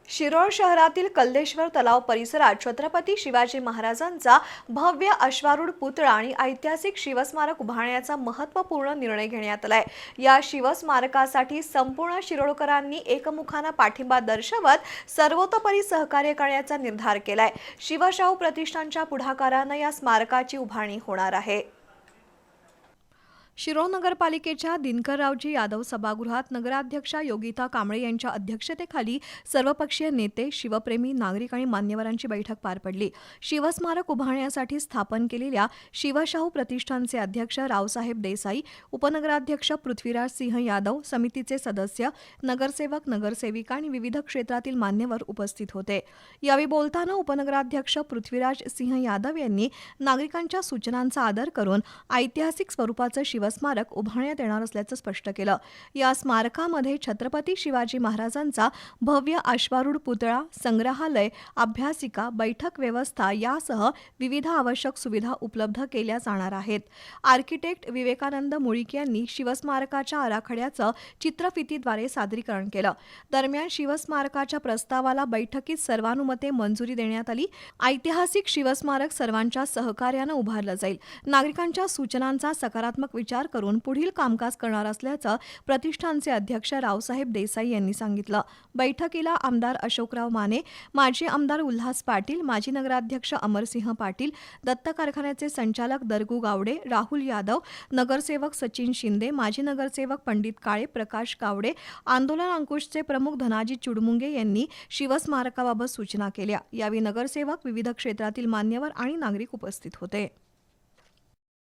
शिरोळ शहरातील कल्लेश्वर तलाव परिसरात छत्रपती शिवाजी महाराजांचा भव्य अश्वारूढ पुतळा आणि ऐतिहासिक शिवस्मारक उभारण्याचा महत्त्वपूर्ण निर्णय घेण्यात आलाय। या शिवस्मारकासाठी संपूर्ण शिरोळकरांनी एकमुखाने पाठिंबा दर्शवत सर्वतोपरी सहकार्य करण्याचा निर्धार केलाय। शिवशाहू प्रतिष्ठानच्या पुढाकाराने या स्मारकाची उभारणी होणार आहे। शिरोळ नगरपालिकेच्या दिनकररावजी यादव सभागृहात नगराध्यक्षा योगिता कांबळे यांच्या अध्यक्षतेखाली सर्वपक्षीय नेते, शिवप्रेमी, नागरिक आणि मान्यवरांची बैठक पार पडली। शिवस्मारक उभारण्यासाठी स्थापन केलेल्या शिवशाहू प्रतिष्ठानचे अध्यक्ष रावसाहेब देसाई, उपनगराध्यक्ष पृथ्वीराज सिंह यादव, समितीचे सदस्य, नगरसेवक, नगरसेविका आणि विविध क्षेत्रातील मान्यवर उपस्थित होते। यावेळी बोलताना उपनगराध्यक्ष पृथ्वीराज सिंह यादव यांनी नागरिकांच्या सूचनांचा आदर करून ऐतिहासिक स्वरूपाचं स्मारक उभारण्यात येणार असल्याचं स्पष्ट केलं। या स्मारकामध्ये छत्रपती शिवाजी महाराजांचा भव्य अश्वारूढ पुतळा, संग्रहालय, अभ्यासिका, बैठक व्यवस्था यासह विविध आवश्यक सुविधा उपलब्ध केल्या जाणार आहेत। आर्किटेक्ट विवेकानंद मुळीक यांनी शिवस्मारकाच्या आराखड्याचं चित्रफितीद्वारे सादरीकरण केलं। दरम्यान शिवस्मारकाच्या प्रस्तावाला बैठकीत सर्वानुमते मंजुरी देण्यात आली। ऐतिहासिक शिवस्मारक सर्वांच्या सहकार्यानं उभारलं जाईल। नागरिकांच्या सूचनांचा सकारात्मक विचार करून पुढील कामकाज करणार असल्याचं प्रतिष्ठानचे अध्यक्ष रावसाहेब देसाई यांनी सांगितलं। बैठकीला आमदार अशोकराव माने, माजी आमदार उल्हास पाटील, माजी नगराध्यक्ष अमरसिंह पाटील, दत्त कारखान्याचे संचालक दरगू गावडे, राहुल यादव, नगरसेवक सचिन शिंदे, माजी नगरसेवक पंडित काळे, प्रकाश गावडे, आंदोलन अंकुशचे प्रमुख धनाजी चुडमुंगे यांनी शिवस्मारकाबाबत सूचना केल्या। यावेळी नगरसेवक, विविध क्षेत्रातील मान्यवर आणि नागरिक उपस्थित होते।